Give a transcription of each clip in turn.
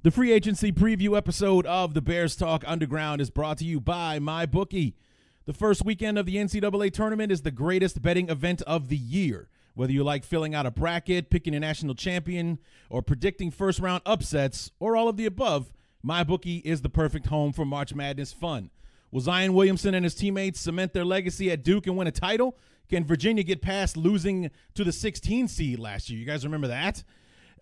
The free agency preview episode of the Bears Talk Underground is brought to you by MyBookie. The first weekend of the NCAA tournament is the greatest betting event of the year. Whether you like filling out a bracket, picking a national champion, or predicting first-round upsets, or all of the above, MyBookie is the perfect home for March Madness fun. Will Zion Williamson and his teammates cement their legacy at Duke and win a title? Can Virginia get past losing to the 16 seed last year? You guys remember that?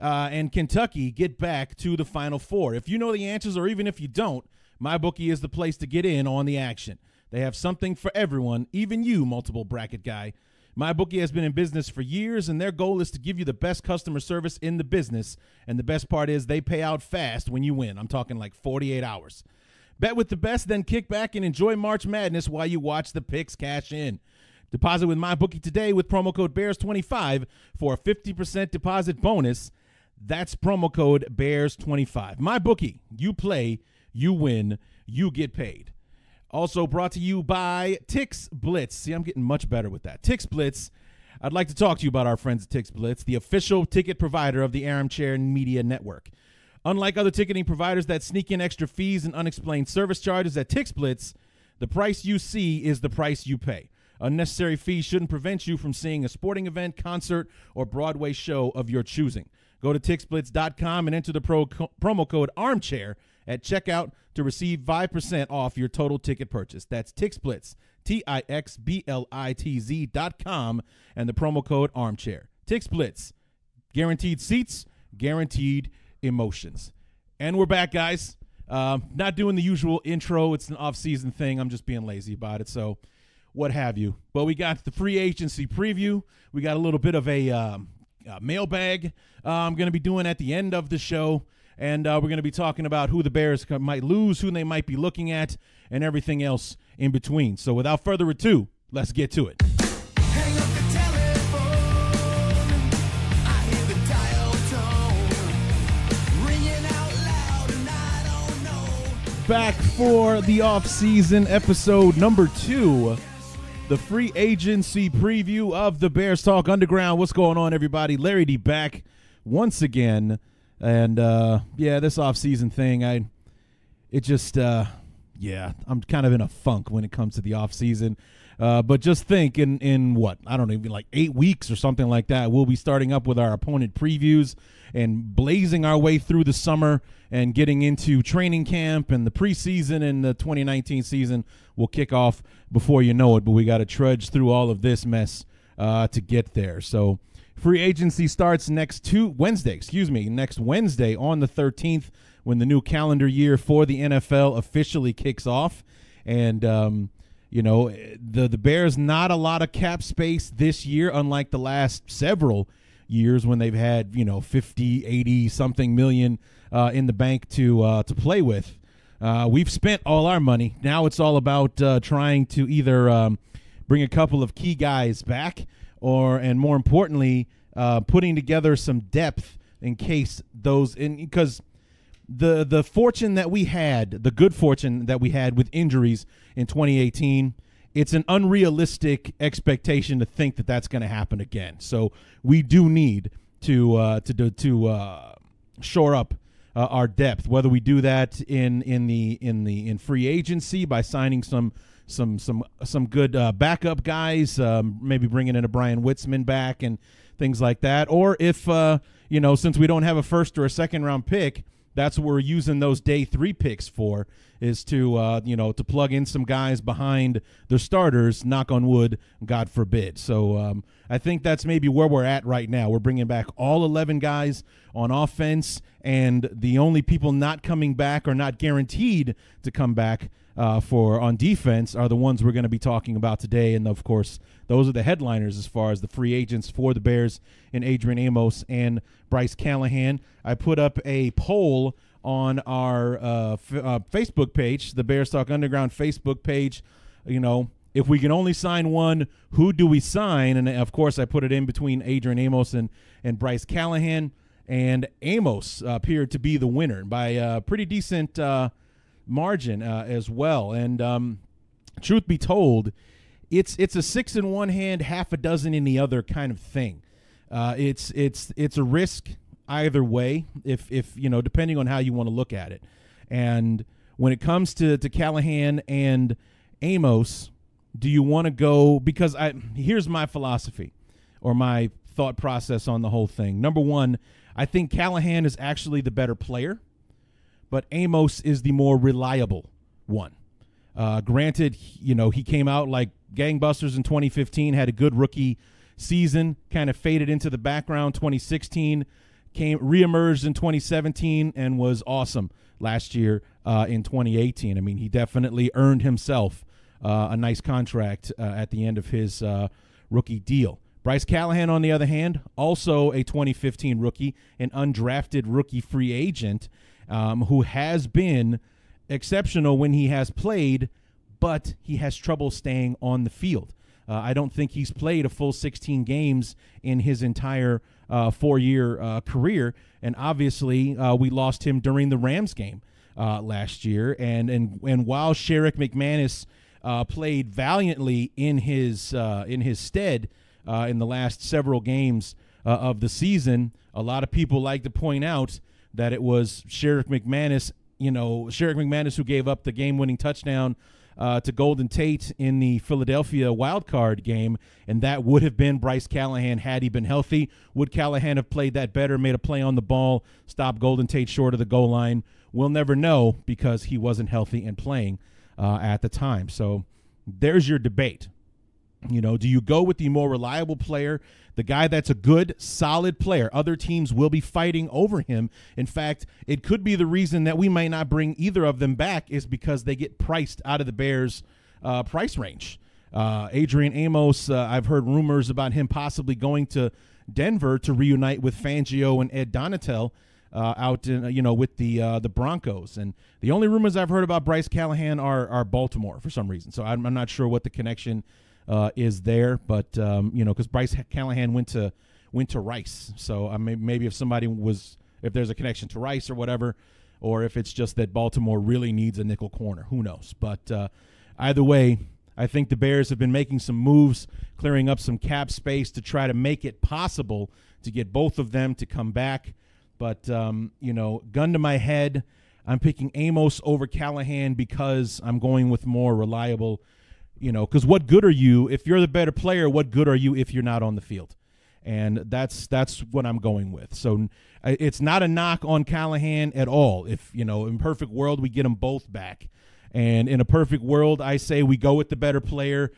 And Kentucky get back to the Final Four. If you know the answers, or even if you don't, MyBookie is the place to get in on the action. They have something for everyone, even you, multiple bracket guy. MyBookie has been in business for years, and their goal is to give you the best customer service in the business. And the best part is they pay out fast when you win. I'm talking like 48 hours. Bet with the best, then kick back and enjoy March Madness while you watch the picks cash in. Deposit with MyBookie today with promo code BEARS25 for a 50% deposit bonus. That's promo code BEARS25. MyBookie, you play, you win, you get paid. Also brought to you by Tix Blitz. See, I'm getting much better with that. Tix Blitz. I'd like to talk to you about our friends at Tix Blitz, the official ticket provider of the Armchair Media Network. Unlike other ticketing providers that sneak in extra fees and unexplained service charges, at Tix Blitz, the price you see is the price you pay. Unnecessary fees shouldn't prevent you from seeing a sporting event, concert, or Broadway show of your choosing. Go to TixBlitz.com and enter the promo code ARMCHAIR at checkout to receive 5% off your total ticket purchase. That's TixBlitz, TixBlitz.com, and the promo code ARMCHAIR. TixBlitz, guaranteed seats, guaranteed emotions. And we're back, guys. Not doing the usual intro. It's an off-season thing. I'm just being lazy about it, so what have you. But we got the free agency preview. We got a little bit of a mailbag I'm going to be doing at the end of the show, and we're going to be talking about who the Bears might lose, who they might be looking at, and everything else in between. So without further ado, let's get to it. Hang up the telephone, I hear the dial tone, ringing out loud and I don't know. Back for the off-season episode number 2. The free agency preview of the Bears Talk Underground. What's going on, everybody? Larry D back once again. And, this offseason thing, I'm kind of in a funk when it comes to the offseason. But just think in what, I don't know, like 8 weeks or something like that, we'll be starting up with our opponent previews and blazing our way through the summer and getting into training camp, and the preseason and the 2019 season will kick off before you know it. But we got to trudge through all of this mess to get there. So free agency starts next Wednesday on the 13th, when the new calendar year for the NFL officially kicks off. And, the Bears, not a lot of cap space this year, unlike the last several years when they've had, 50, 80 something million in the bank to play with. We've spent all our money. Now it's all about trying to either bring a couple of key guys back, and more importantly, putting together some depth in case because the fortune that we had, the good fortune that we had with injuries in 2018, it's an unrealistic expectation to think that that's going to happen again. So we do need to shore up our depth. Whether we do that in free agency by signing some good backup guys, maybe bringing in a Brian Witzman back and things like that, or if since we don't have a first or a second round pick, that's what we're using those day 3 picks for, is to to plug in some guys behind the starters, knock on wood, God forbid. So I think that's maybe where we're at right now. We're bringing back all 11 guys on offense, and the only people not coming back or not guaranteed to come back on defense are the ones we're going to be talking about today. And of course, those are the headliners as far as the free agents for the Bears, in Adrian Amos and Bryce Callahan. I put up a poll on our Facebook page, the Bears Talk Underground Facebook page. If we can only sign one, who do we sign? And of course, I put it in between Adrian Amos and Bryce Callahan. And Amos appeared to be the winner by a pretty decent margin as well. And truth be told, it's a 6 in one hand, half a dozen in the other kind of thing. It's a risk either way, if depending on how you want to look at it. And when it comes to Callahan and Amos, do you want to go? Because here's my philosophy or my thought process on the whole thing. Number one, I think Callahan is actually the better player, but Amos is the more reliable one. Granted, he came out like gangbusters in 2015, had a good rookie season, kind of faded into the background. 2016 reemerged in 2017 and was awesome last year in 2018. I mean, he definitely earned himself a nice contract at the end of his rookie deal. Bryce Callahan, on the other hand, also a 2015 rookie, an undrafted rookie free agent who has been exceptional when he has played, but he has trouble staying on the field. I don't think he's played a full 16 games in his entire 4-year career, and obviously we lost him during the Rams game last year. And while Sherrick McManus played valiantly in his stead in the last several games of the season, a lot of people like to point out that it was Sherrick McManus who gave up the game-winning touchdown to Golden Tate in the Philadelphia wildcard game, and that would have been Bryce Callahan had he been healthy. Would Callahan have played that better, made a play on the ball, stopped Golden Tate short of the goal line? We'll never know because he wasn't healthy and playing at the time. So there's your debate. Do you go with the more reliable player, the guy that's a good, solid player? Other teams will be fighting over him. In fact, it could be the reason that we might not bring either of them back is because they get priced out of the Bears' price range. Adrian Amos, I've heard rumors about him possibly going to Denver to reunite with Fangio and Ed Donatel out in, with the Broncos. And the only rumors I've heard about Bryce Callahan are Baltimore for some reason. So I'm not sure what the connection is there, but because Bryce Callahan went to Rice, so maybe if there's a connection to Rice or whatever, or if it's just that Baltimore really needs a nickel corner, who knows? But either way, I think the Bears have been making some moves, clearing up some cap space to try to make it possible to get both of them to come back. But gun to my head, I'm picking Amos over Callahan because I'm going with more reliable. Because what good are you if you're the better player? What good are you if you're not on the field? And that's what I'm going with. So it's not a knock on Callahan at all. If, in perfect world, we get them both back. And in a perfect world, I say we go with the better player.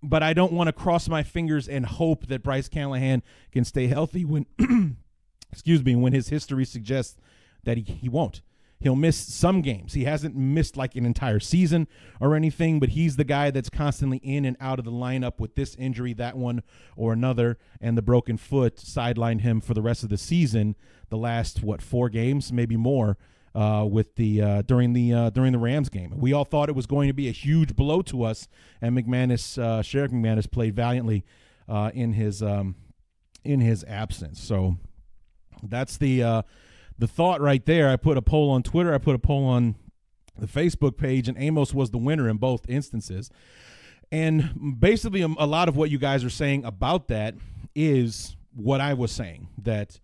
But I don't want to cross my fingers and hope that Bryce Callahan can stay healthy when, when his history suggests that he won't. He'll miss some games. He hasn't missed like an entire season or anything, but he's the guy that's constantly in and out of the lineup with this injury, that one or another, and the broken foot sidelined him for the rest of the season. The last 4 games, maybe more, with during the Rams game. We all thought it was going to be a huge blow to us, and Sherrick McManus played valiantly in his absence. So that's the thought right there. I put a poll on Twitter. I put a poll on the Facebook page, and Amos was the winner in both instances. And basically, a lot of what you guys are saying about that is what I was saying, that,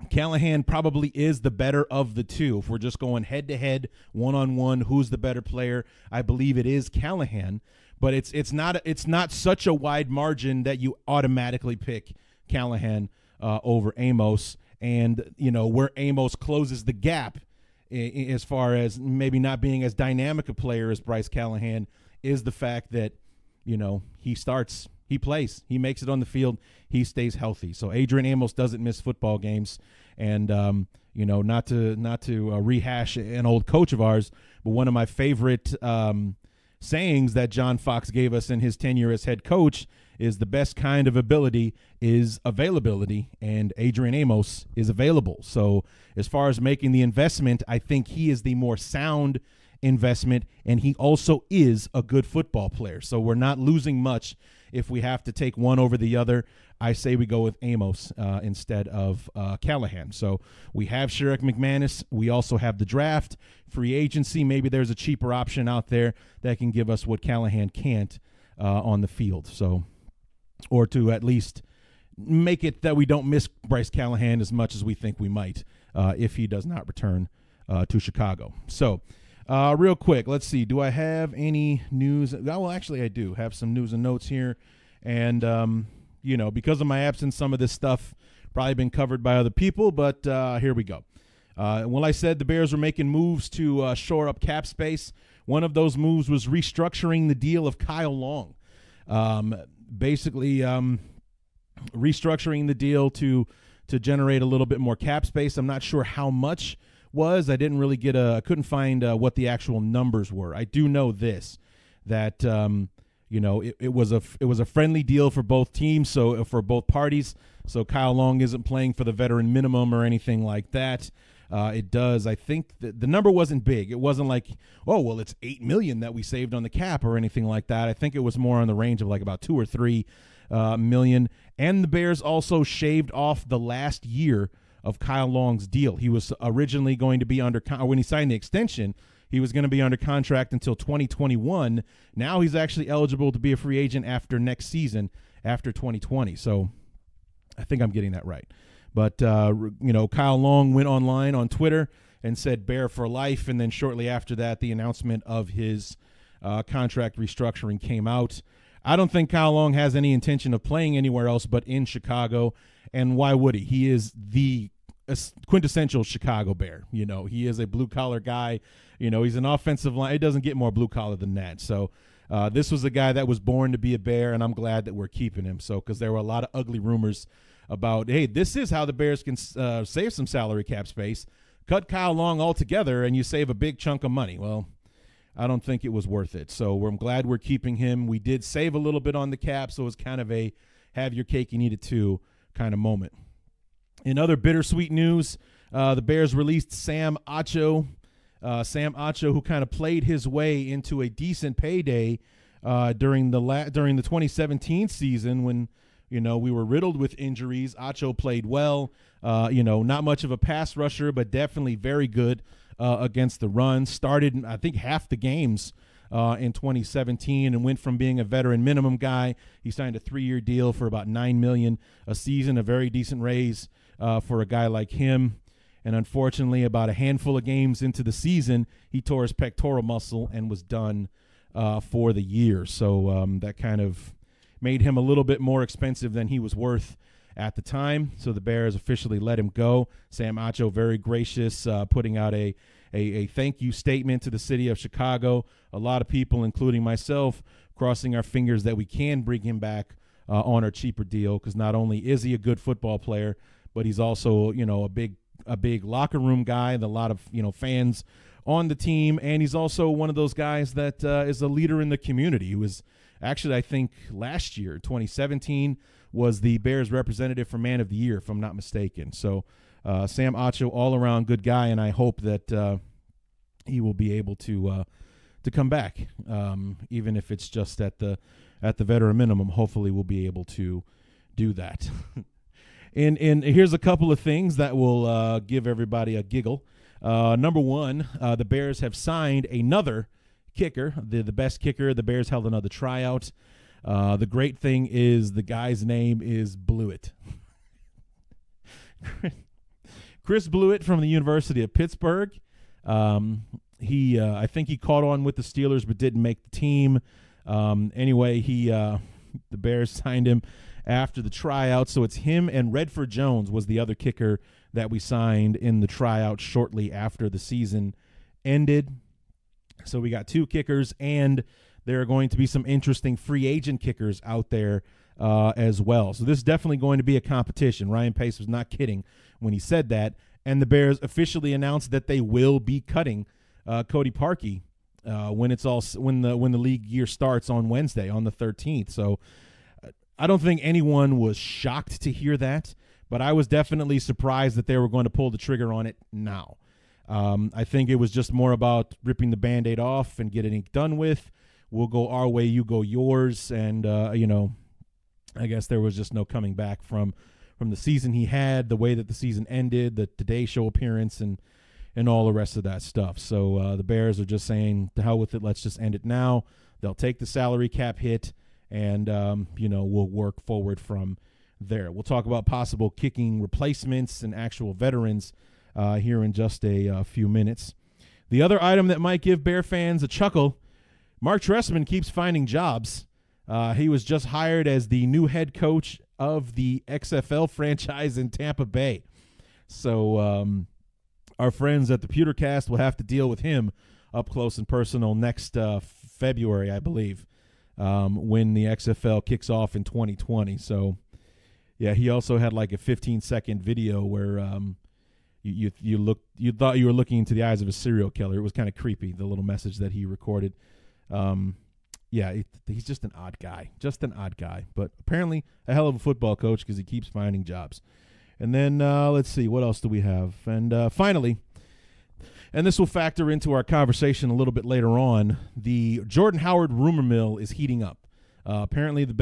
Callahan probably is the better of the two. If we're just going head-to-head, one-on-one, who's the better player, I believe it is Callahan. But it's not such a wide margin that you automatically pick Callahan over Amos. And, where Amos closes the gap as far as maybe not being as dynamic a player as Bryce Callahan is the fact that, he starts, he plays, he makes it on the field, he stays healthy. So Adrian Amos doesn't miss football games. And, not to rehash an old coach of ours, but one of my favorite sayings that John Fox gave us in his tenure as head coach is the best kind of ability is availability, and Adrian Amos is available. So as far as making the investment, I think he is the more sound investment, and he also is a good football player. So we're not losing much if we have to take one over the other. I say we go with Amos instead of Callahan. So we have Sherrick McManus. We also have the draft, free agency. Maybe there's a cheaper option out there that can give us what Callahan can't on the field. So, or to at least, make it that we don't miss Bryce Callahan as much as we think we might if he does not return to Chicago. So real quick, let's see. Do I have any news? Well, actually, I do have some news and notes here. And, because of my absence, some of this stuff probably been covered by other people, but here we go. Well, I said the Bears were making moves to shore up cap space. One of those moves was restructuring the deal of Kyle Long. Basically, restructuring the deal to generate a little bit more cap space. I'm not sure how much was. I didn't really couldn't find what the actual numbers were. I do know this, that it was a friendly deal for both teams, so for both parties. So Kyle Long isn't playing for the veteran minimum or anything like that. It does. I think the number wasn't big. It wasn't like, oh, well, it's $8 million that we saved on the cap or anything like that. I think it was more on the range of like about $2 or $3 million. And the Bears also shaved off the last year of Kyle Long's deal. He was originally going to be when he signed the extension, he was going to be under contract until 2021. Now he's actually eligible to be a free agent after next season, after 2020. So I think I'm getting that right. But, Kyle Long went online on Twitter and said Bear for life. And then shortly after that, the announcement of his contract restructuring came out. I don't think Kyle Long has any intention of playing anywhere else but in Chicago. And why would he? He is the quintessential Chicago Bear. He is a blue-collar guy. He's an offensive line. It doesn't get more blue-collar than that. So this was a guy that was born to be a Bear, and I'm glad that we're keeping him. So because there were a lot of ugly rumors about, hey, this is how the Bears can save some salary cap space. Cut Kyle Long altogether, and you save a big chunk of money. Well, I don't think it was worth it. So I'm glad we're keeping him. We did save a little bit on the cap, so it was kind of a have your cake and eat it too kind of moment. In other bittersweet news, the Bears released Sam Acho. Sam Acho, who kind of played his way into a decent payday during the 2017 season when we were riddled with injuries. Acho played well. Not much of a pass rusher, but definitely very good against the run. Started, I think, half the games in 2017 and went from being a veteran minimum guy. He signed a 3-year deal for about $9 million a season, a very decent raise for a guy like him. And unfortunately, about a handful of games into the season, he tore his pectoral muscle and was done for the year. So that kind of made him a little bit more expensive than he was worth at the time. So the Bears officially let him go. Sam Acho, very gracious, putting out a thank you statement to the city of Chicago. A lot of people, including myself, crossing our fingers that we can bring him back on our cheaper deal, because not only is he a good football player, but he's also, a big locker room guy, a lot of, fans on the team. And he's also one of those guys that is a leader in the community. He was actually, I think last year, 2017, was the Bears representative for Man of the Year, if I'm not mistaken. So Sam Acho, all around good guy. And I hope that he will be able to come back, even if it's just at the veteran minimum. Hopefully we'll be able to do that. And here's a couple of things that will give everybody a giggle. Number one, the Bears have signed another kicker, the best kicker. The Bears held another tryout. The great thing is the guy's name is Blewett. Chris Blewett from the University of Pittsburgh. I think he caught on with the Steelers but didn't make the team. Anyway, the Bears signed him after the tryout. So it's him, and Redford Jones was the other kicker that we signed in the tryout shortly after the season ended. So we got two kickers, and there are going to be some interesting free agent kickers out there as well. So this is definitely going to be a competition. Ryan Pace was not kidding when he said that. And the Bears officially announced that they will be cutting Cody Parkey when the league year starts on Wednesday, on the 13th. So I don't think anyone was shocked to hear that, but I was definitely surprised that they were going to pull the trigger on it now. I think it was just more about ripping the Band-Aid off and getting it done with. We'll go our way, you go yours, and I guess there was just no coming back from the season he had, the way that the season ended, the Today Show appearance, and all the rest of that stuff. So the Bears are just saying, to hell with it, let's just end it now. They'll take the salary cap hit, and we'll work forward from there. We'll talk about possible kicking replacements and actual veterans here in just a few minutes. The other item that might give Bear fans a chuckle, Mark Trestman keeps finding jobs. He was just hired as the new head coach of the XFL franchise in Tampa Bay. So our friends at the Pewtercast will have to deal with him up close and personal next February, I believe, when the XFL kicks off in 2020. So, yeah, he also had like a 15-second video where you thought you were looking into the eyes of a serial killer. It was kind of creepy, the little message that he recorded. He's just an odd guy, but apparently a hell of a football coach because he keeps finding jobs. And then let's see, what else do we have? And finally, and this will factor into our conversation a little bit later on, the Jordan Howard rumor mill is heating up. Apparently the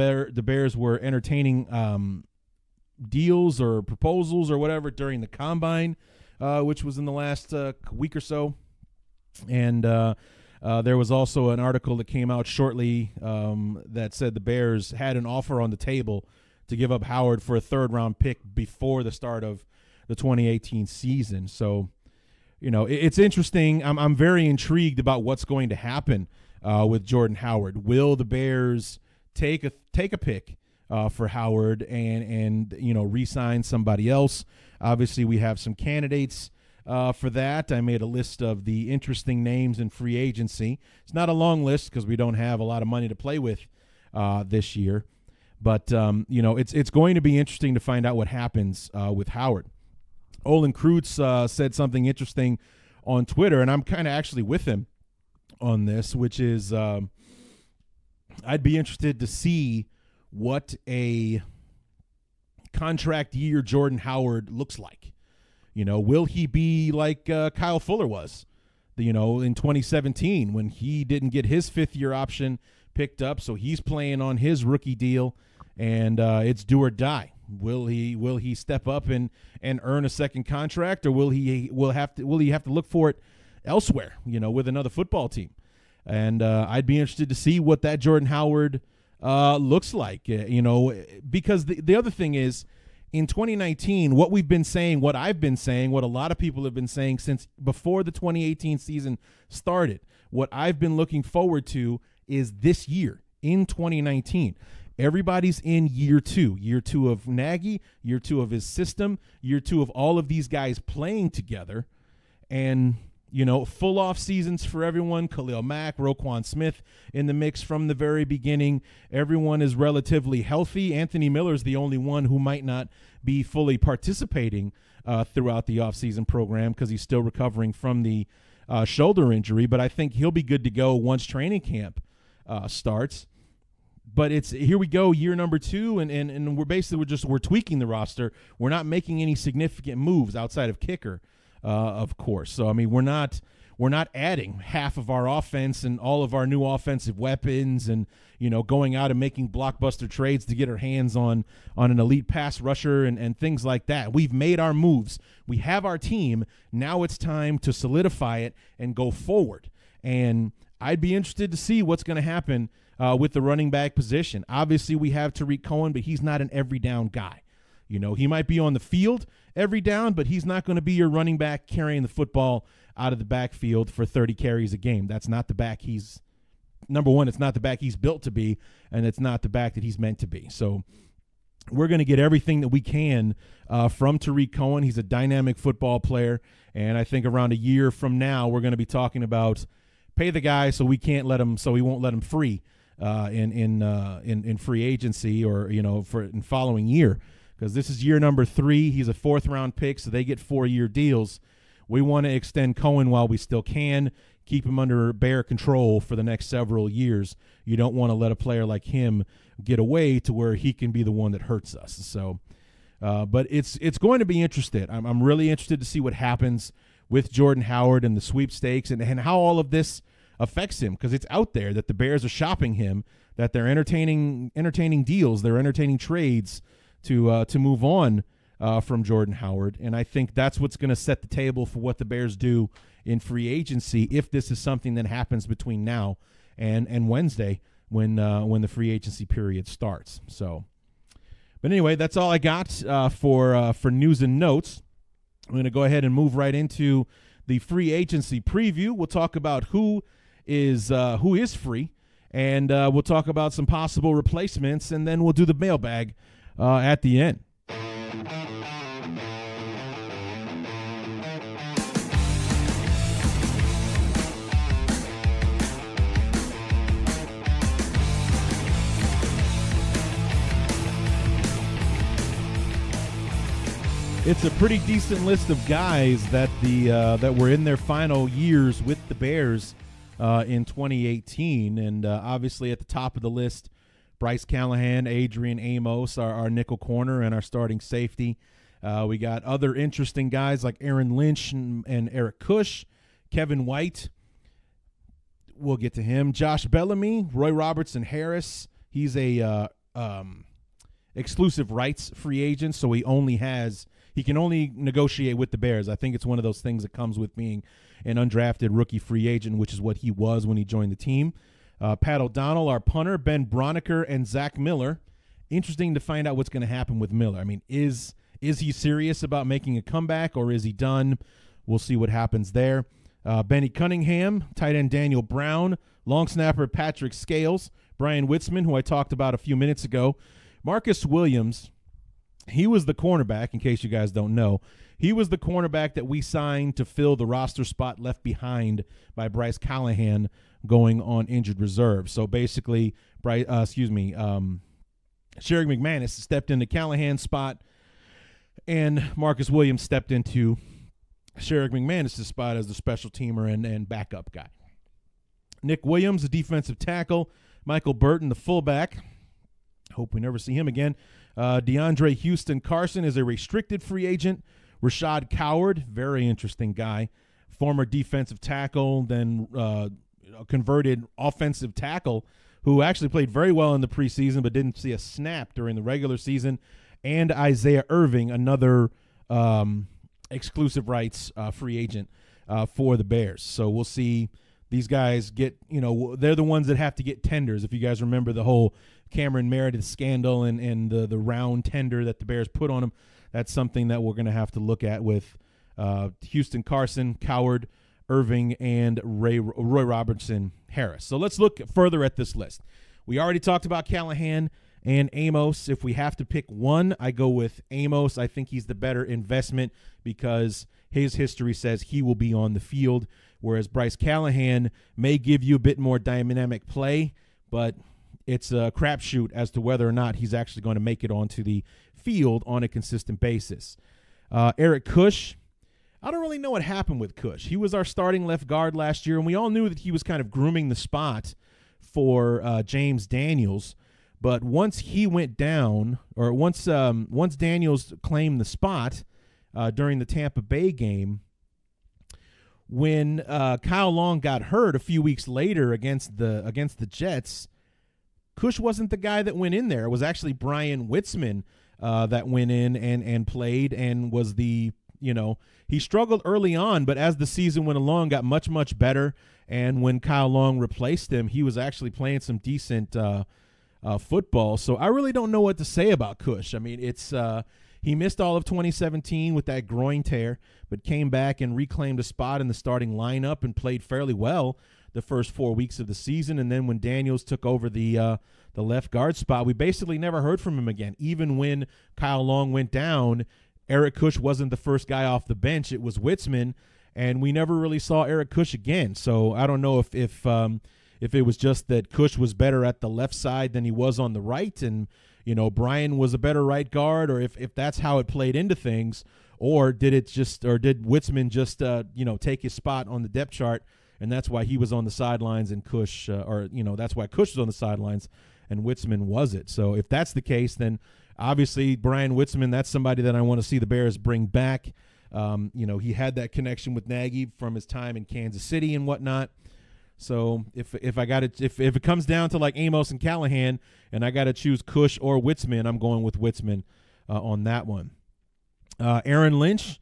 Bears were entertaining deals or proposals or whatever during the combine, which was in the last week or so. And there was also an article that came out shortly that said the Bears had an offer on the table to give up Howard for a third-round pick before the start of the 2018 season. So, you know, it's interesting. I'm very intrigued about what's going to happen with Jordan Howard. Will the Bears take a pick for Howard and you know, re-sign somebody else? Obviously, we have some candidates for that. I made a list of the interesting names in free agency. It's not a long list because we don't have a lot of money to play with this year. But, you know, it's going to be interesting to find out what happens with Howard. Olin Kreutz said something interesting on Twitter, and I'm kind of actually with him on this, which is I'd be interested to see what a contract year Jordan Howard looks like. You know, will he be like Kyle Fuller was, you know, in 2017 when he didn't get his fifth-year option picked up, so he's playing on his rookie deal, and it's do or die. Will he step up and earn a second contract, or will he have to look for it elsewhere, you know, with another football team? And I'd be interested to see what that Jordan Howard looks like, you know, because the other thing is, in 2019, what we've been saying, what I've been saying, what a lot of people have been saying since before the 2018 season started, what I've been looking forward to is this year in 2019. Everybody's in year two of Nagy, year two of his system, year two of all of these guys playing together. And, you know, full off seasons for everyone. Khalil Mack, Roquan Smith in the mix from the very beginning. Everyone is relatively healthy. Anthony Miller's the only one who might not be fully participating throughout the offseason program because he's still recovering from the shoulder injury. But I think he'll be good to go once training camp starts. But it's here we go, year number two, and we're tweaking the roster. We're not making any significant moves outside of kicker. Of course. So, I mean, we're not adding half of our offense and all of our new offensive weapons and, you know, going out and making blockbuster trades to get our hands on an elite pass rusher and things like that. We've made our moves. We have our team. Now it's time to solidify it and go forward. And I'd be interested to see what's going to happen with the running back position. Obviously, we have Tariq Cohen, but he's not an every down guy. You know, he might be on the field every down, but he's not going to be your running back carrying the football out of the backfield for 30 carries a game. That's not the back he's – number one, it's not the back he's built to be, and it's not the back that he's meant to be. So we're going to get everything that we can from Tariq Cohen. He's a dynamic football player, and I think around a year from now we're going to be talking about pay the guy so we won't let him free in free agency or, you know, for in following year. Because this is year number 3. He's a 4th-round pick, so they get 4-year deals. We want to extend Cohen while we still can, keep him under Bear control for the next several years. You don't want to let a player like him get away to where he can be the one that hurts us. So, but it's going to be interesting. I'm really interested to see what happens with Jordan Howard and the sweepstakes and how all of this affects him, because it's out there that the Bears are shopping him, that they're entertaining deals, they're entertaining trades to move on from Jordan Howard. And I think that's what's going to set the table for what the Bears do in free agency if this is something that happens between now and Wednesday when the free agency period starts. So, But anyway, that's all I got for news and notes. I'm going to go ahead and move right into the free agency preview. We'll talk about who is free, and we'll talk about some possible replacements, and then we'll do the mailbag at the end. It's a pretty decent list of guys that that were in their final years with the Bears in 2018, and obviously at the top of the list, Bryce Callahan, Adrian Amos, our nickel corner, and our starting safety. We got other interesting guys like Aaron Lynch and Eric Kush, Kevin White. We'll get to him. Josh Bellamy, Roy Robertson Harris. He's a exclusive rights free agent, so he can only negotiate with the Bears. I think it's one of those things that comes with being an undrafted rookie free agent, which is what he was when he joined the team. Pat O'Donnell, our punter, Ben Broniker, and Zach Miller. Interesting to find out what's going to happen with Miller. I mean, is he serious about making a comeback, or is he done? We'll see what happens there. Benny Cunningham, tight end Daniel Brown, long snapper Patrick Scales, Brian Witzman, who I talked about a few minutes ago, Marcus Williams. He was the cornerback, in case you guys don't know. He was the cornerback that we signed to fill the roster spot left behind by Bryce Callahan going on injured reserve. So basically, Sherrick McManus stepped into Callahan's spot, and Marcus Williams stepped into Sherrick McManus' spot as the special teamer and backup guy. Nick Williams, the defensive tackle. Michael Burton, the fullback. Hope we never see him again. DeAndre Houston Carson is a restricted free agent. Rashad Coward, very interesting guy, former defensive tackle, then converted offensive tackle, who actually played very well in the preseason but didn't see a snap during the regular season. And Isaiah Irving, another exclusive rights free agent for the Bears. So we'll see these guys get, they're the ones that have to get tenders. If you guys remember the whole Cameron Meredith scandal and the round tender that the Bears put on him, that's something that we're going to have to look at with Houston Carson, Coward, Irving, and Roy Robertson Harris. So let's look further at this list. We already talked about Callahan and Amos. If we have to pick one, I go with Amos. I think he's the better investment because his history says he will be on the field, whereas Bryce Callahan may give you a bit more dynamic play, but it's a crapshoot as to whether or not he's actually going to make it onto the field on a consistent basis. Eric Kush, I don't really know what happened with Kush. He was our starting left guard last year, and we all knew that he was kind of grooming the spot for James Daniels. But once he went down, or once Daniels claimed the spot during the Tampa Bay game, when Kyle Long got hurt a few weeks later against the Jets, Kush wasn't the guy that went in there. It was actually Brian Witzman that went in and played and was the, he struggled early on, but as the season went along, got much, much better. And when Kyle Long replaced him, he was actually playing some decent football. So I really don't know what to say about Kush. I mean, he missed all of 2017 with that groin tear, but came back and reclaimed a spot in the starting lineup and played fairly well the first 4 weeks of the season. And then when Daniels took over the left guard spot, we basically never heard from him again. Even when Kyle Long went down, Eric Kush wasn't the first guy off the bench. It was Witzman, and we never really saw Eric Kush again. So I don't know if it was just that Kush was better at the left side than he was on the right, and Brian was a better right guard, or if that's how it played into things, or did Witzman just take his spot on the depth chart, and that's why he was on the sidelines and Kush, that's why Kush was on the sidelines and Witzman wasn't. So if that's the case, then obviously Brian Witzman, that's somebody that I want to see the Bears bring back. He had that connection with Nagy from his time in Kansas City and whatnot. So if it comes down to like Amos and Callahan, and I got to choose Kush or Witzman, I'm going with Witzman on that one. Aaron Lynch,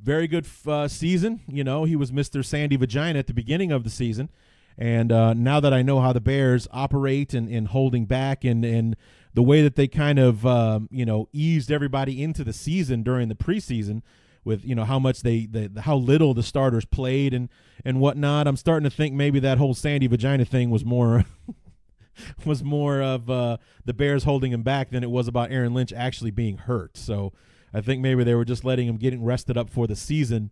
very good season. He was Mr. Sandy Vagina at the beginning of the season, And now that I know how the Bears operate and holding back and the way that they kind of eased everybody into the season during the preseason with how much how little the starters played and whatnot, I'm starting to think maybe that whole Sandy Vagina thing was more was more of the Bears holding him back than it was about Aaron Lynch actually being hurt. So I think maybe they were just letting him getting rested up for the season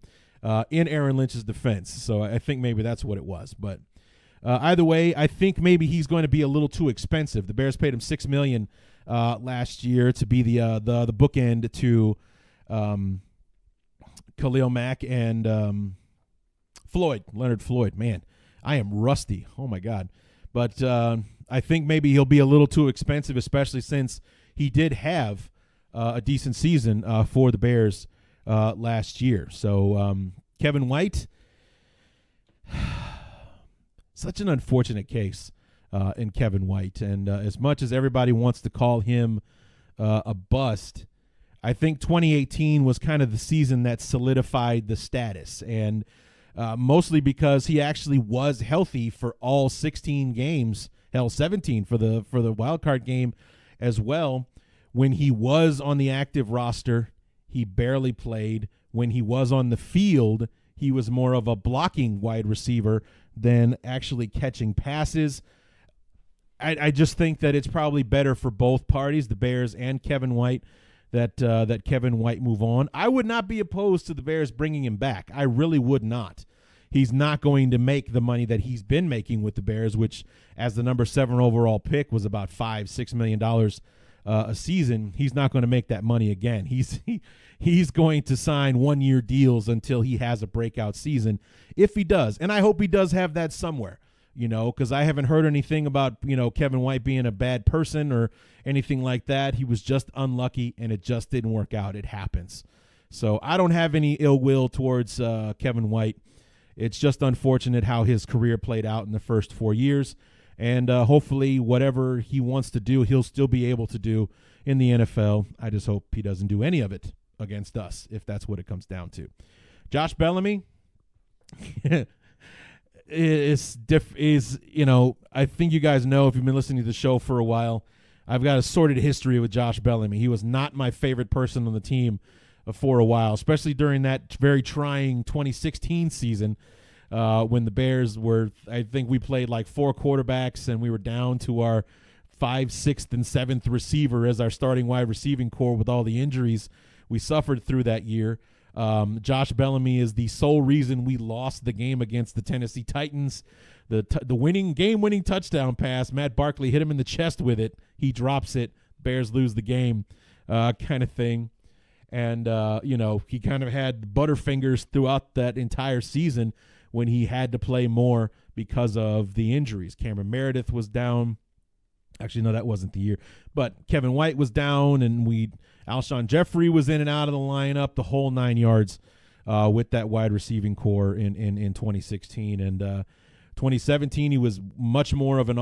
in Aaron Lynch's defense. So I think maybe that's what it was. But either way, I think maybe he's going to be a little too expensive. The Bears paid him $6 million last year to be the bookend to Khalil Mack and Leonard Floyd. Man, I am rusty. Oh my God. But I think maybe he'll be a little too expensive, especially since he did have a decent season for the Bears last year. So Kevin White, such an unfortunate case in Kevin White. And as much as everybody wants to call him a bust, I think 2018 was kind of the season that solidified the status. And mostly because he actually was healthy for all 16 games, hell, 17 for the wild card game as well. When he was on the active roster, he barely played. When he was on the field, he was more of a blocking wide receiver than actually catching passes. I just think that it's probably better for both parties, the Bears and Kevin White, that Kevin White move on. I would not be opposed to the Bears bringing him back. I really would not. He's not going to make the money that he's been making with the Bears, which as the number 7 overall pick was about $5-6 million a season. He's not going to make that money again. He's going to sign 1-year deals until he has a breakout season, if he does. And I hope he does have that somewhere, because I haven't heard anything about, Kevin White being a bad person or anything like that. He was just unlucky, and it just didn't work out. It happens. So I don't have any ill will towards Kevin White. It's just unfortunate how his career played out in the first 4 years. And hopefully whatever he wants to do, he'll still be able to do in the NFL. I just hope he doesn't do any of it against us, if that's what it comes down to. Josh Bellamy is I think you guys know, if you've been listening to the show for a while, I've got a sordid history with Josh Bellamy. He was not my favorite person on the team for a while, especially during that very trying 2016 season when the Bears were, I think we played like 4 quarterbacks and we were down to our 5th, 6th, and 7th receiver as our starting wide receiving core with all the injuries we suffered through that year. Josh Bellamy is the sole reason we lost the game against the Tennessee Titans. The game-winning touchdown pass, Matt Barkley hit him in the chest with it. He drops it. Bears lose the game kind of thing. And, he kind of had butterfingers throughout that entire season when he had to play more because of the injuries. Cameron Meredith was down. Actually, no, that wasn't the year. But Kevin White was down, and Alshon Jeffrey was in and out of the lineup, the whole 9 yards with that wide receiving core in 2016. And 2017, he was much more of an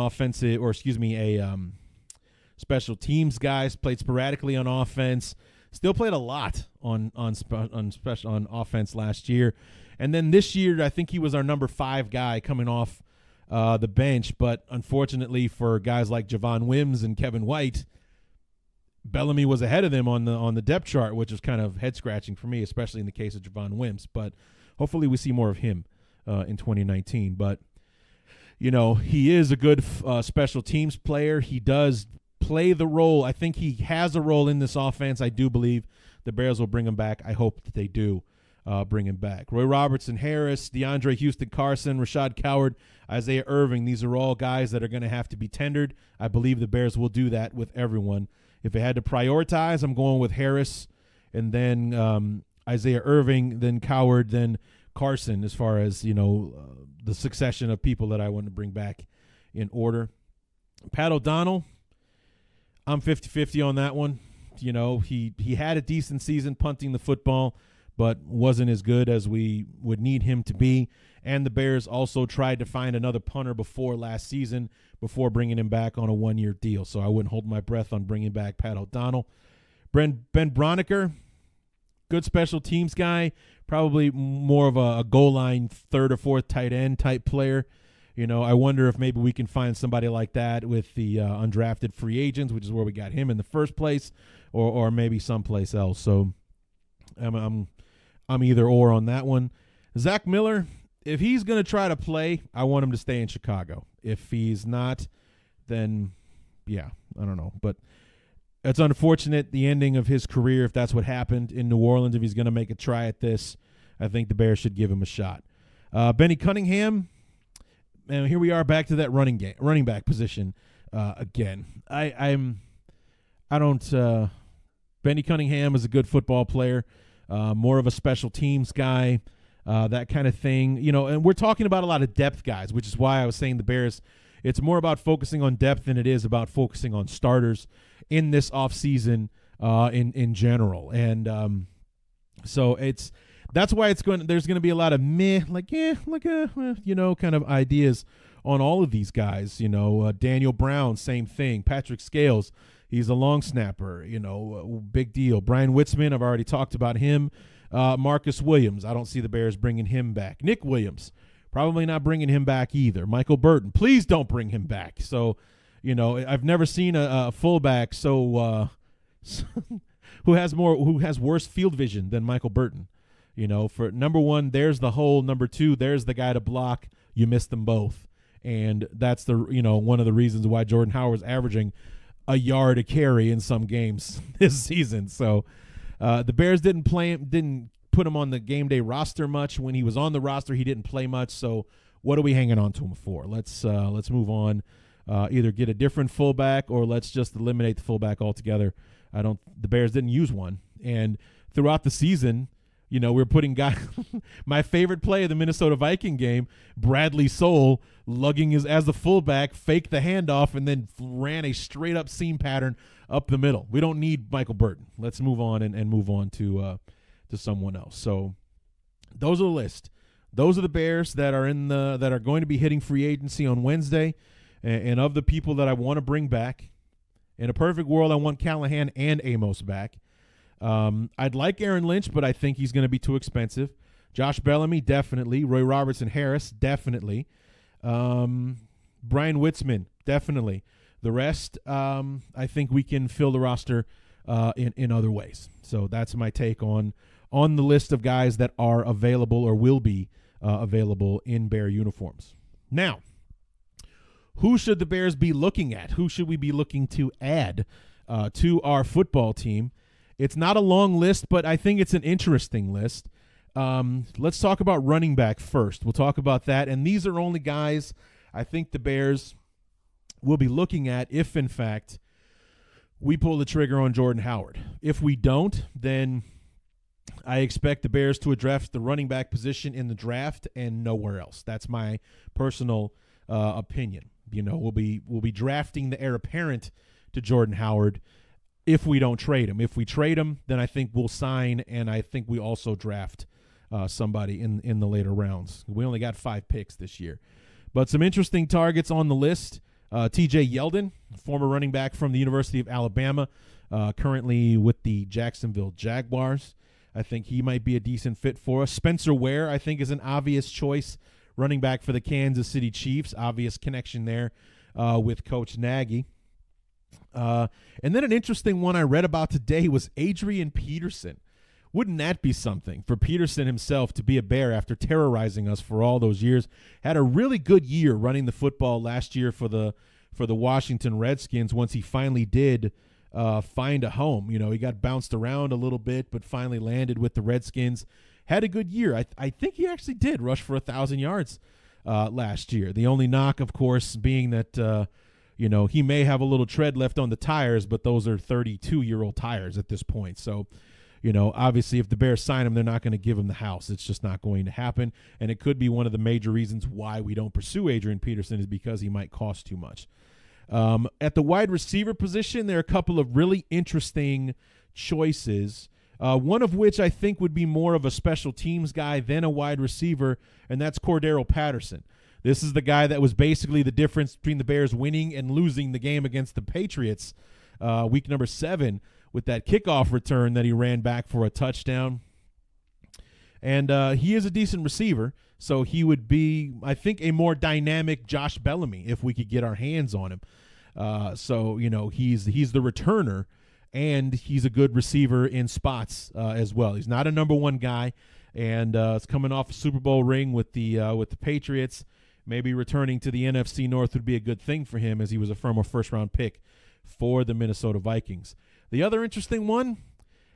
special teams guy, played sporadically on offense. Still played a lot on offense last year. And then this year, I think he was our number 5 guy coming off the bench. But unfortunately for guys like Javon Wims and Kevin White, Bellamy was ahead of them on the depth chart, which was kind of head-scratching for me, especially in the case of Javon Wims. But hopefully we see more of him in 2019. But, he is a good special teams player. He does play the role. I think he has a role in this offense. I do believe the Bears will bring him back. I hope that they do bring him back. Roy Robertson Harris, DeAndre Houston Carson, Rashad Coward, Isaiah Irving. These are all guys that are going to have to be tendered. I believe the Bears will do that with everyone. If I had to prioritize, I'm going with Harris and then Isaiah Irving, then Coward, then Carson as far as, the succession of people that I want to bring back in order. Pat O'Donnell, I'm 50-50 on that one. He had a decent season punting the football, but wasn't as good as we would need him to be. And the Bears also tried to find another punter before last season before bringing him back on a 1-year deal. So I wouldn't hold my breath on bringing back Pat O'Donnell. Ben Broniker, good special teams guy, probably more of a goal line 3rd or 4th tight end type player. I wonder if maybe we can find somebody like that with the undrafted free agents, which is where we got him in the first place, or maybe someplace else. So I'm either or on that one. Zach Miller, if he's going to try to play, I want him to stay in Chicago. If he's not, then yeah, I don't know. But it's unfortunate, the ending of his career, if that's what happened in New Orleans. If he's going to make a try at this, I think the Bears should give him a shot. Benny Cunningham, and here we are back to that running back position again. Benny Cunningham is a good football player, more of a special teams guy, that kind of thing. And we're talking about a lot of depth guys, which is why I was saying the Bears, it's more about focusing on depth than it is about focusing on starters in this offseason in general. And so that's why there's going to be a lot of kind of ideas on all of these guys. Daniel Brown, same thing. Patrick Scales, he's a long snapper, big deal. Brian Witzman, I've already talked about him. Marcus Williams, I don't see the Bears bringing him back. Nick Williams, probably not bringing him back either. Michael Burton, please don't bring him back. So, I've never seen a fullback who has worse field vision than Michael Burton. For number one, there's the hole. Number two, there's the guy to block. You miss them both. And that's one of the reasons why Jordan Howard's averaging a yard a carry in some games this season. So the Bears didn't put him on the game day roster much. When he was on the roster, he didn't play much. So what are we hanging on to him for? Let's move on. Either get a different fullback or let's just eliminate the fullback altogether. The Bears didn't use one. And throughout the season, we're putting my favorite play of the Minnesota Viking game, Bradley Soul lugging as the fullback, faked the handoff, and then ran a straight up seam pattern up the middle. We don't need Michael Burton. Let's move on and move on to someone else. So those are the list. Those are the Bears that are going to be hitting free agency on Wednesday. And of the people that I want to bring back, in a perfect world, I want Callahan and Amos back. I'd like Aaron Lynch, but I think he's going to be too expensive. Josh Bellamy, definitely. Roy Robertson Harris, definitely. Brian Witzman, definitely. The rest, I think we can fill the roster in other ways. So that's my take on the list of guys that are available or will be available in Bear uniforms. Now, who should the Bears be looking at? Who should we be looking to add to our football team? It's not a long list, but I think it's an interesting list. Let's talk about running back first. We'll talk about that. And these are only guys I think the Bears will be looking at if, in fact, we pull the trigger on Jordan Howard. If we don't, then I expect the Bears to address the running back position in the draft and nowhere else. That's my personal opinion. We'll be drafting the heir apparent to Jordan Howard if we don't trade him. If we trade him, then I think we'll sign, and I think we also draft somebody in the later rounds. We only got 5 picks this year. But some interesting targets on the list. T.J. Yeldon, former running back from the University of Alabama, currently with the Jacksonville Jaguars. I think he might be a decent fit for us. Spencer Ware, I think, is an obvious choice. Running back for the Kansas City Chiefs. Obvious connection there with Coach Nagy. And then an interesting one I read about today was Adrian Peterson. Wouldn't that be something for Peterson himself to be a Bear after terrorizing us for all those years? Had a really good year running the football last year for the Washington Redskins once he finally did find a home. He got bounced around a little bit, but finally landed with the Redskins. Had a good year. I think he actually did rush for 1,000 yards last year. The only knock, of course, being that he may have a little tread left on the tires, but those are 32-year-old tires at this point. So, obviously if the Bears sign him, they're not going to give him the house. It's just not going to happen. And it could be one of the major reasons why we don't pursue Adrian Peterson is because he might cost too much. At the wide receiver position, there are a couple of really interesting choices, one of which I think would be more of a special teams guy than a wide receiver, and that's Cordero Patterson. This is the guy that was basically the difference between the Bears winning and losing the game against the Patriots week number 7 with that kickoff return that he ran back for a touchdown. And he is a decent receiver, So he would be, I think, a more dynamic Josh Bellamy if we could get our hands on him. So, he's the returner, and he's a good receiver in spots as well. He's not a number one guy, and is coming off a Super Bowl ring with the Patriots. Maybe returning to the NFC North would be a good thing for him, as he was a former first-round pick for the Minnesota Vikings. The other interesting one,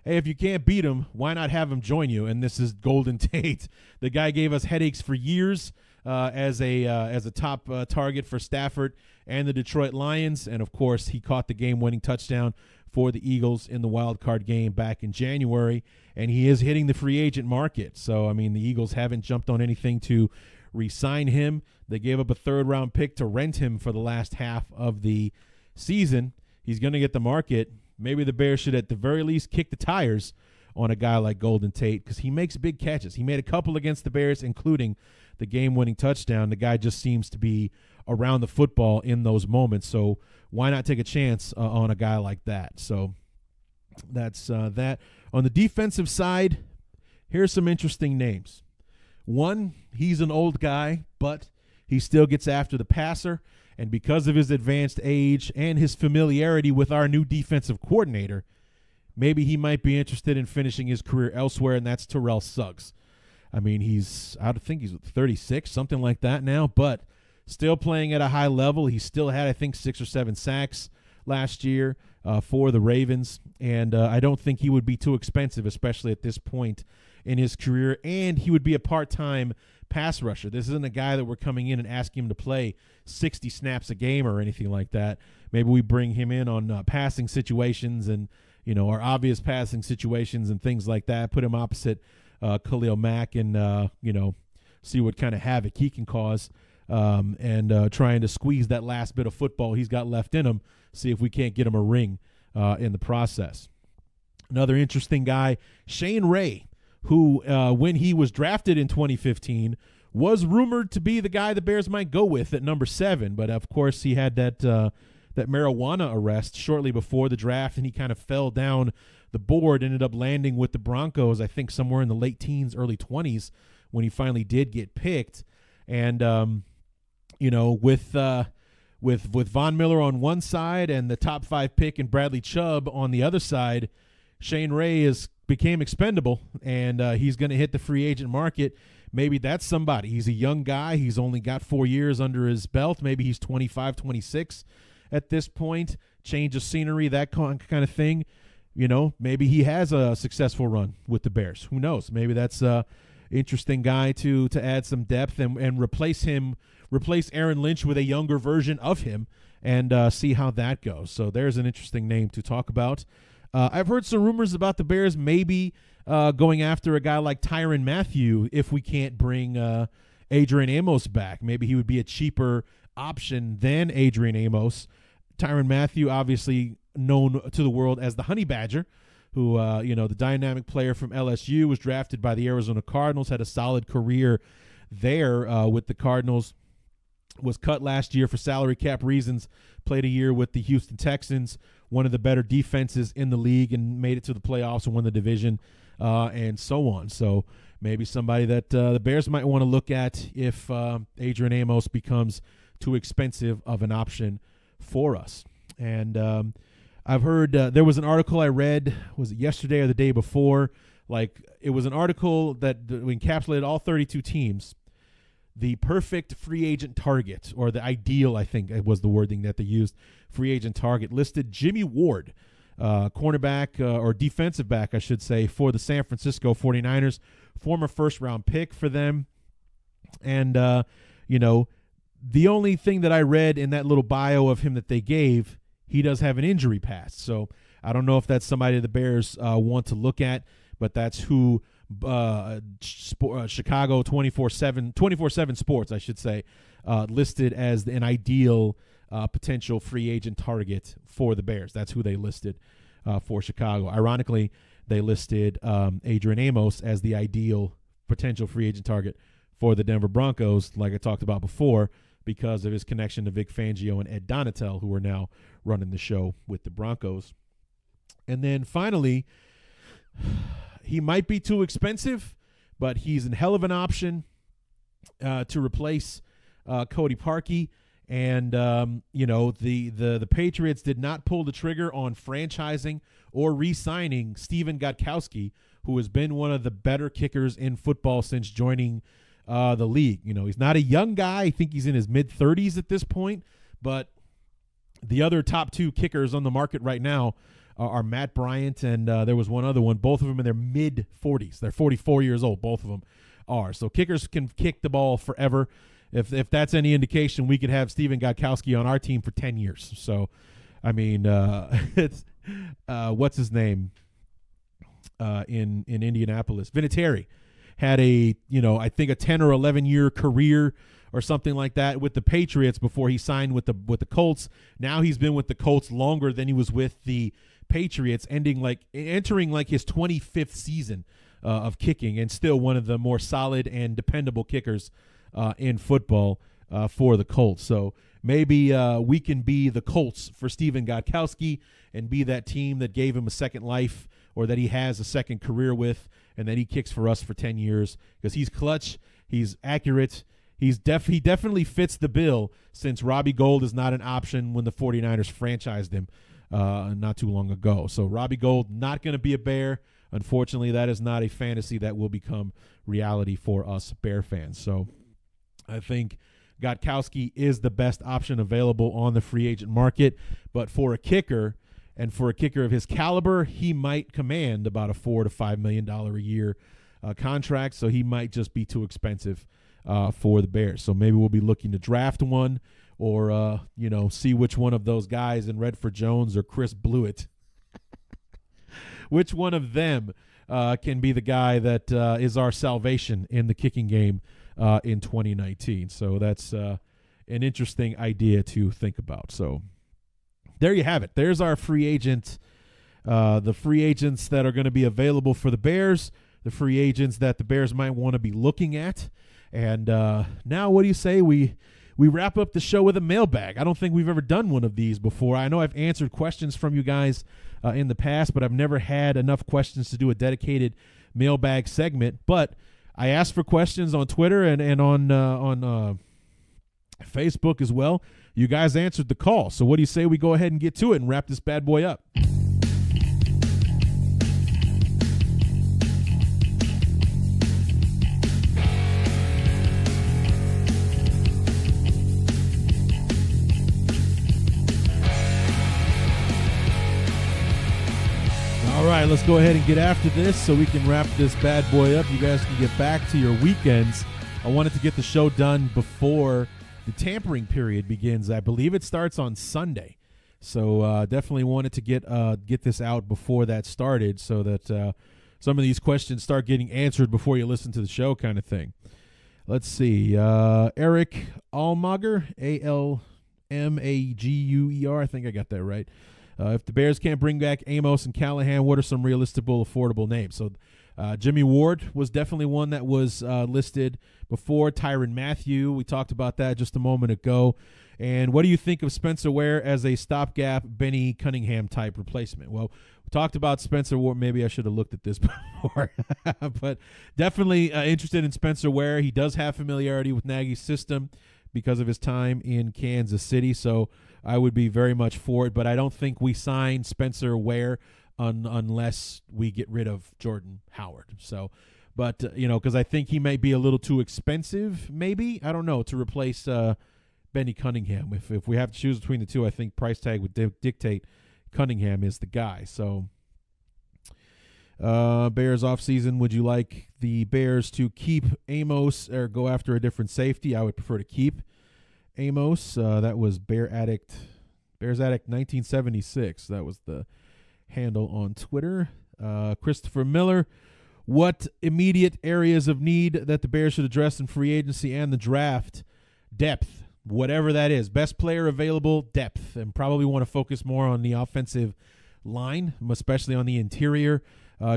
hey, if you can't beat him, why not have him join you? And this is Golden Tate. The guy gave us headaches for years as a top target for Stafford and the Detroit Lions. And, of course, he caught the game-winning touchdown for the Eagles in the wild card game back in January. And he is hitting the free agent market. So, I mean, the Eagles haven't jumped on anything to re-sign him. They gave up a third-round pick to rent him for the last half of the season. He's going to get the market. Maybe the Bears should at the very least kick the tires on a guy like Golden Tate, because he makes big catches. He made a couple against the Bears, including the game-winning touchdown. The guy just seems to be around the football in those moments. So why not take a chance on a guy like that? So that's that. On the defensive side, here's some interesting names. One, he's an old guy, but he still gets after the passer. And because of his advanced age and his familiarity with our new defensive coordinator, maybe he might be interested in finishing his career elsewhere, and that's Terrell Suggs. I mean, I think he's 36, something like that now, but still playing at a high level. He still had, I think, 6 or 7 sacks last year for the Ravens, and I don't think he would be too expensive, especially at this point in his career, and he would be a part-time pass rusher. This isn't a guy that we're coming in and asking him to play 60 snaps a game or anything like that. Maybe we bring him in on passing situations and, our obvious passing situations and things like that, put him opposite Khalil Mack and, see what kind of havoc he can cause and trying to squeeze that last bit of football he's got left in him, see if we can't get him a ring in the process. Another interesting guy, Shane Ray, who, when he was drafted in 2015, was rumored to be the guy the Bears might go with at number 7. But, of course, he had that marijuana arrest shortly before the draft, and he kind of fell down the board, ended up landing with the Broncos, I think somewhere in the late teens, early 20s, when he finally did get picked. And, with Von Miller on one side and the top 5 pick and Bradley Chubb on the other side, Shane Ray became expendable, and he's going to hit the free agent market. Maybe that's somebody. He's a young guy. He's only got 4 years under his belt. Maybe he's 25, 26 at this point. Change of scenery, that kind of thing. Maybe he has a successful run with the Bears. Who knows? Maybe that's an interesting guy to add some depth and replace Aaron Lynch with a younger version of him and see how that goes. So there's an interesting name to talk about. I've heard some rumors about the Bears maybe going after a guy like Tyrann Mathieu if we can't bring Adrian Amos back. Maybe he would be a cheaper option than Adrian Amos. Tyrann Mathieu, obviously known to the world as the Honey Badger, who, the dynamic player from LSU, was drafted by the Arizona Cardinals, had a solid career there with the Cardinals, was cut last year for salary cap reasons, played a year with the Houston Texans, one of the better defenses in the league, and made it to the playoffs and won the division, and so on. So maybe somebody that the Bears might want to look at if Adrian Amos becomes too expensive of an option for us. And I've heard there was an article I read, was it yesterday or the day before? It was an article that encapsulated all 32 teams. The perfect free agent target, or the ideal, I think was the wording that they used, free agent target, listed Jimmy Ward, cornerback or defensive back, I should say, for the San Francisco 49ers, former first-round pick for them. And, the only thing that I read in that little bio of him that they gave, he does have an injury past. So I don't know if that's somebody the Bears want to look at, but that's who Chicago 24/7 Sports, I should say, listed as an ideal potential free agent target for the Bears. That's who they listed for Chicago. Ironically, they listed Adrian Amos as the ideal potential free agent target for the Denver Broncos, like I talked about before, because of his connection to Vic Fangio and Ed Donatel, who are now running the show with the Broncos. And then finally, he might be too expensive, but he's a hell of an option. to replace Cody Parkey. And, the Patriots did not pull the trigger on franchising or re-signing Stephen Gostkowski, who has been one of the better kickers in football since joining the league. He's not a young guy. I think he's in his mid-30s at this point. But the other top two kickers on the market right now are Matt Bryant and there was one other one. Both of them in their mid-40s. They're 44 years old. Both of them are. So kickers can kick the ball forever. If that's any indication, we could have Stephen Gostkowski on our team for 10 years. So, I mean, it's what's his name in Indianapolis? Vinatieri had I think a 10 or 11 year career or something like that with the Patriots before he signed with the Colts. Now he's been with the Colts longer than he was with the Patriots, entering his 25th season of kicking, and still one of the more solid and dependable kickers in football for the Colts. So maybe we can be the Colts for Stephen Gostkowski and be that team that gave him a second life, or that he has a second career with, and that he kicks for us for 10 years because he's clutch, he's accurate, he definitely fits the bill, since Robbie Gould is not an option when the 49ers franchised him not too long ago. So Robbie Gould not going to be a Bear. Unfortunately, that is not a fantasy that will become reality for us Bear fans. So I think Gostkowski is the best option available on the free agent market. But for a kicker, and for a kicker of his caliber, he might command about a $4 to $5 million a year contract. So he might just be too expensive for the Bears. So maybe we'll be looking to draft one, or see which one of those guys in Redford Jones or Chris Blewett, which one of them can be the guy that is our salvation in the kicking game in 2019. So that's an interesting idea to think about. So there you have it. There's our free agent, the free agents that are going to be available for the Bears, the free agents that the Bears might want to be looking at. And now what do you say we wrap up the show with a mailbag? I don't think we've ever done one of these before. I know I've answered questions from you guys in the past, but I've never had enough questions to do a dedicated mailbag segment. But I asked for questions on Twitter and on Facebook as well. You guys answered the call. So what do you say we go ahead and get to it and wrap this bad boy up? All right, let's go ahead and get after this so we can wrap this bad boy up. You guys can get back to your weekends. I wanted to get the show done before the tampering period begins. I believe it starts on Sunday. So definitely wanted to get this out before that started, so that some of these questions start getting answered before you listen to the show, kind of thing. Let's see. Eric Almager, Almaguer. I think I got that right. If the Bears can't bring back Amos and Callahan, what are some realistic, affordable names? So Jimmy Ward was definitely one that was listed before. Tyrann Mathieu, we talked about that just a moment ago. And what do you think of Spencer Ware as a stopgap Benny Cunningham type replacement? Well, we talked about Spencer Ware. Maybe I should have looked at this before. But definitely interested in Spencer Ware. He does have familiarity with Nagy's system because of his time in Kansas City. So I would be very much for it. But I don't think we sign Spencer Ware unless we get rid of Jordan Howard. So, but, because I think he may be a little too expensive, maybe, I don't know, to replace Benny Cunningham. If we have to choose between the two, I think price tag would dictate Cunningham is the guy. So, Bears offseason, would you like the Bears to keep Amos or go after a different safety? I would prefer to keep Amos. That was Bears Addict 1976. That was the handle on Twitter. Christopher Miller, what immediate areas of need that the Bears should address in free agency and the draft? Depth, whatever that is. Best player available, depth, and probably want to focus more on the offensive line, especially on the interior,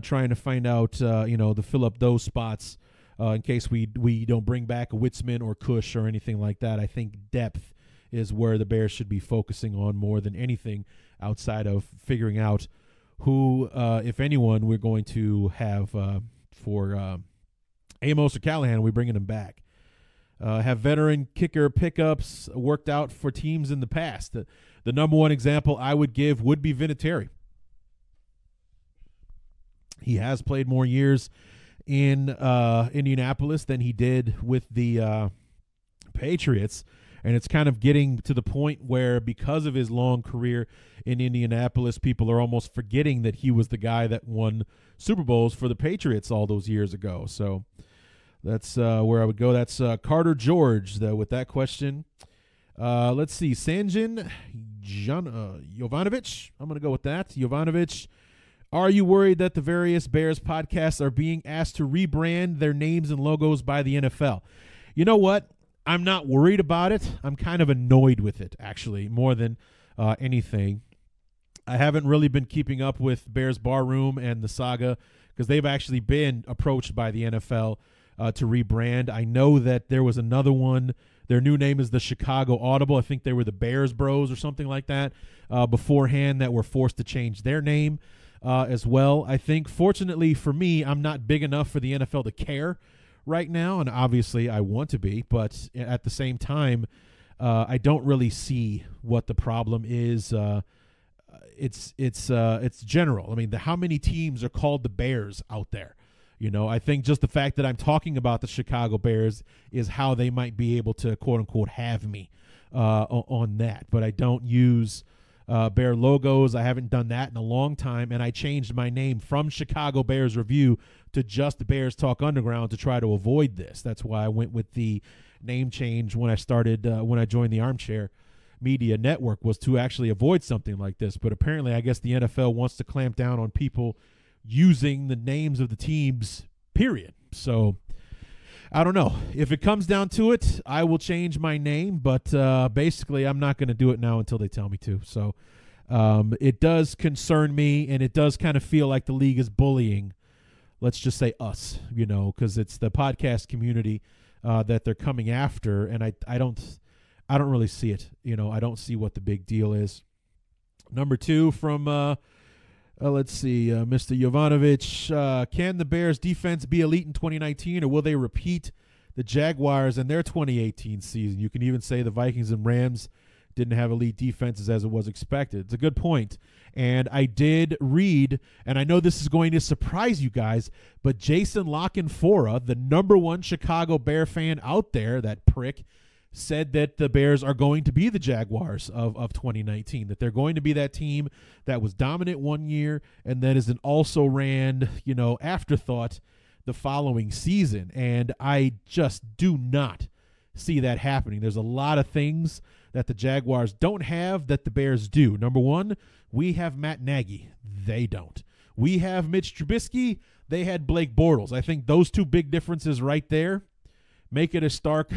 trying to find out, to fill up those spots in case we don't bring back a Witzman or Cush or anything like that. I think depth is where the Bears should be focusing on more than anything outside of figuring out who, if anyone, we're going to have for Amos or Callahan. We're bringing them back. Have veteran kicker pickups worked out for teams in the past? The number one example I would give would be Vinatieri. He has played more years in Indianapolis than he did with the Patriots, and it's kind of getting to the point where, because of his long career in Indianapolis, people are almost forgetting that he was the guy that won Super Bowls for the Patriots all those years ago. So that's where I would go. That's Carter George with that question. Let's see. Sanjin Jovanovic. I'm going to go with that. Jovanovic. Are you worried that the various Bears podcasts are being asked to rebrand their names and logos by the NFL? You know what? I'm not worried about it. I'm kind of annoyed with it, actually, more than anything. I haven't really been keeping up with Bears Barroom and the saga because they've actually been approached by the NFL to rebrand. I know that there was another one. Their new name is the Chicago Audible. I think they were the Bears Bros or something like that beforehand that were forced to change their name as well. I think, fortunately for me, I'm not big enough for the NFL to care right now, and obviously I want to be, but at the same time, I don't really see what the problem is. It's general. I mean, how many teams are called the Bears out there? You know, I think just the fact that I'm talking about the Chicago Bears is how they might be able to, quote unquote, have me on that. But I don't use Bear logos. I haven't done that in a long time, and I changed my name from Chicago Bears Review to just Bears Talk Underground to try to avoid this. That's why I went with the name change when I started, when I joined the Armchair Media Network, was to actually avoid something like this. But apparently, I guess the NFL wants to clamp down on people using the names of the teams, period. So I don't know. If it comes down to it, I will change my name, but basically I'm not going to do it now until they tell me to. So it does concern me, and it does kind of feel like the league is bullying, let's just say us, you know, because it's the podcast community that they're coming after, and I don't really see it. You know, I don't see what the big deal is. Number two from let's see, Mr. Jovanovic. Can the Bears defense be elite in 2019, or will they repeat the Jaguars in their 2018 season? You can even say the Vikings and Rams didn't have elite defenses as it was expected. It's a good point. And I did read, and I know this is going to surprise you guys, but Jason Lockenfora, the number one Chicago Bear fan out there, that prick, said that the Bears are going to be the Jaguars of 2019, that they're going to be that team that was dominant one year and that is an also-ran, you know, afterthought the following season. And I just do not see that happening. There's a lot of things that the Jaguars don't have that the Bears do. Number one, we have Matt Nagy. They don't. We have Mitch Trubisky. They had Blake Bortles. I think those two big differences right there make it a stark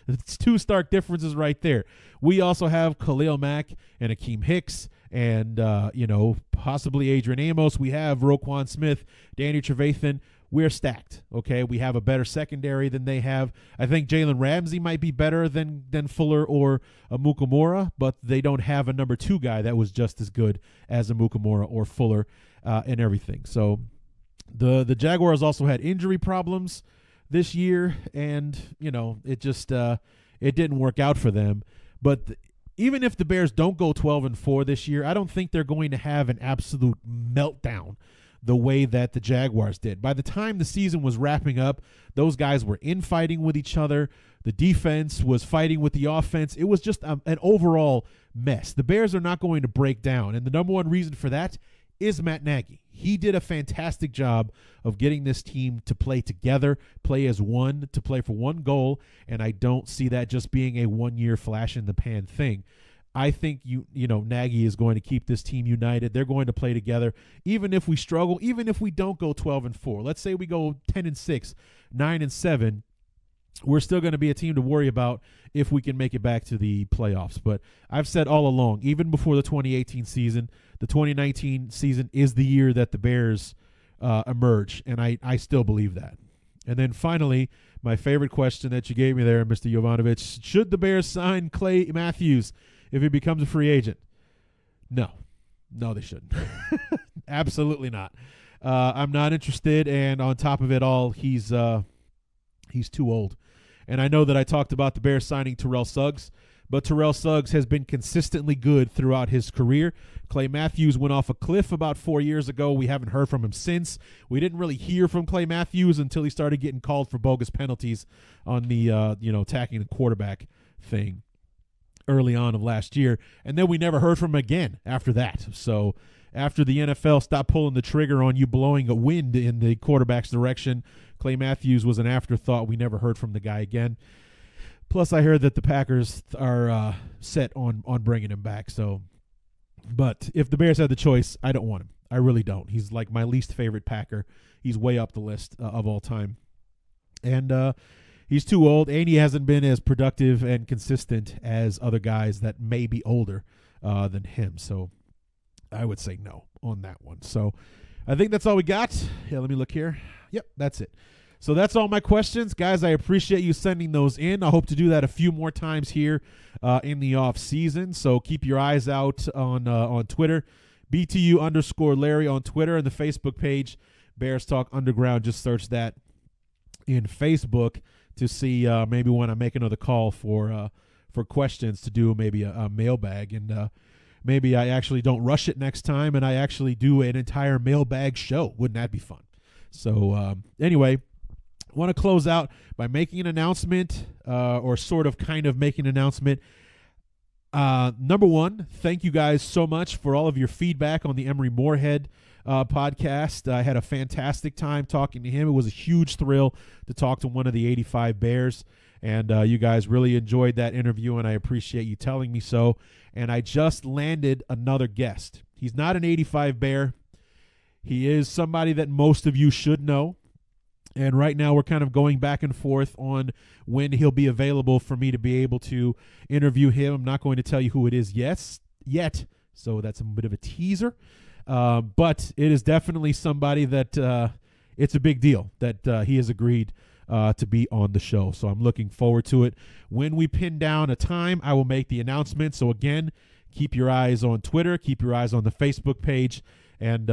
it's two stark differences right there. We also have Khalil Mack and Akeem Hicks and, you know, possibly Adrian Amos. We have Roquan Smith, Danny Trevathan. We're stacked, okay? We have a better secondary than they have. I think Jalen Ramsey might be better than Fuller or Amukamara, but they don't have a number two guy that was just as good as Amukamara or Fuller and everything. So the Jaguars also had injury problems this year, and, you know, it just it didn't work out for them. But even if the Bears don't go 12-4 this year, I don't think they're going to have an absolute meltdown the way that the Jaguars did. By the time the season was wrapping up, those guys were infighting with each other. The defense was fighting with the offense. It was just an overall mess. The Bears are not going to break down, and the number one reason for that is Matt Nagy. He did a fantastic job of getting this team to play together, play as one, to play for one goal, and I don't see that just being a one-year flash-in-the-pan thing. I think you know Nagy is going to keep this team united. They're going to play together, even if we struggle, even if we don't go 12-4. Let's say we go 10-6, 9-7. We're still going to be a team to worry about if we can make it back to the playoffs. But I've said all along, even before the 2018 season, the 2019 season is the year that the Bears emerge, and I still believe that. And then finally, my favorite question that you gave me there, Mr. Jovanovic, should the Bears sign Clay Matthews if he becomes a free agent? No, they shouldn't. Absolutely not. I'm not interested, and on top of it all, he's too old. And I know that I talked about the Bears signing Terrell Suggs, but Terrell Suggs has been consistently good throughout his career. Clay Matthews went off a cliff about 4 years ago. We haven't heard from him since. We didn't really hear from Clay Matthews until he started getting called for bogus penalties on the, attacking the quarterback thing early on of last year. And then we never heard from him again after that. So after the NFL stopped pulling the trigger on you blowing a wind in the quarterback's direction, Clay Matthews was an afterthought. We never heard from the guy again. Plus, I heard that the Packers are set on bringing him back. So, but if the Bears had the choice, I don't want him. I really don't. He's like my least favorite Packer. He's way up the list of all time. And he's too old, and he hasn't been as productive and consistent as other guys that may be older than him. So I would say no on that one. So I think that's all we got. Yeah, let me look here. Yep, that's it. So that's all my questions. Guys, I appreciate you sending those in. I hope to do that a few more times here in the off season. So keep your eyes out on Twitter. BTU_Larry on Twitter, and the Facebook page, Bears Talk Underground. Just search that in Facebook to see maybe when I make another call for questions to do maybe a mailbag. And maybe I actually don't rush it next time and I actually do an entire mailbag show. Wouldn't that be fun? So anyway, I want to close out by making an announcement or sort of kind of making an announcement. Number one, thank you guys so much for all of your feedback on the Emery Moorhead podcast. I had a fantastic time talking to him. It was a huge thrill to talk to one of the 85 Bears, and you guys really enjoyed that interview, and I appreciate you telling me so. And I just landed another guest. He's not an 85 Bear. He is somebody that most of you should know. And right now we're kind of going back and forth on when he'll be available for me to be able to interview him. I'm not going to tell you who it is yet, so that's a bit of a teaser. But it is definitely somebody that it's a big deal that he has agreed to be on the show. So I'm looking forward to it. When we pin down a time, I will make the announcement. So again, keep your eyes on Twitter, keep your eyes on the Facebook page, and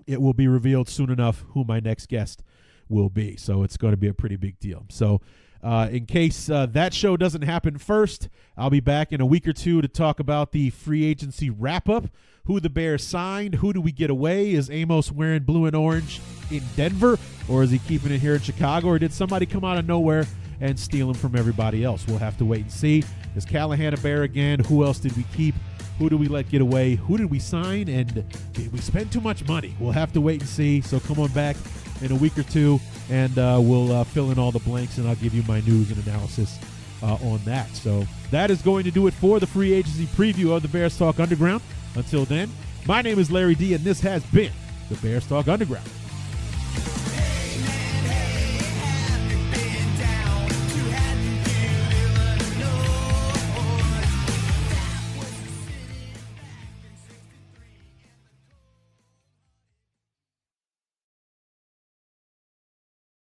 it will be revealed soon enough who my next guest will be. So it's going to be a pretty big deal. So in case that show doesn't happen first, I'll be back in a week or two to talk about the free agency wrap-up, who the Bears signed, who do we get away? Is Amos wearing blue and orange in Denver, or is he keeping it here in Chicago, or did somebody come out of nowhere and steal him from everybody else? We'll have to wait and see. Is Callahan a Bear again? Who else did we keep? Who do we let get away? Who did we sign? And did we spend too much money? We'll have to wait and see. So come on back in a week or two, and we'll fill in all the blanks, and I'll give you my news and analysis on that. So that is going to do it for the free agency preview of the Bears Talk Underground. Until then, my name is Larry D, and this has been the Bears Talk Underground.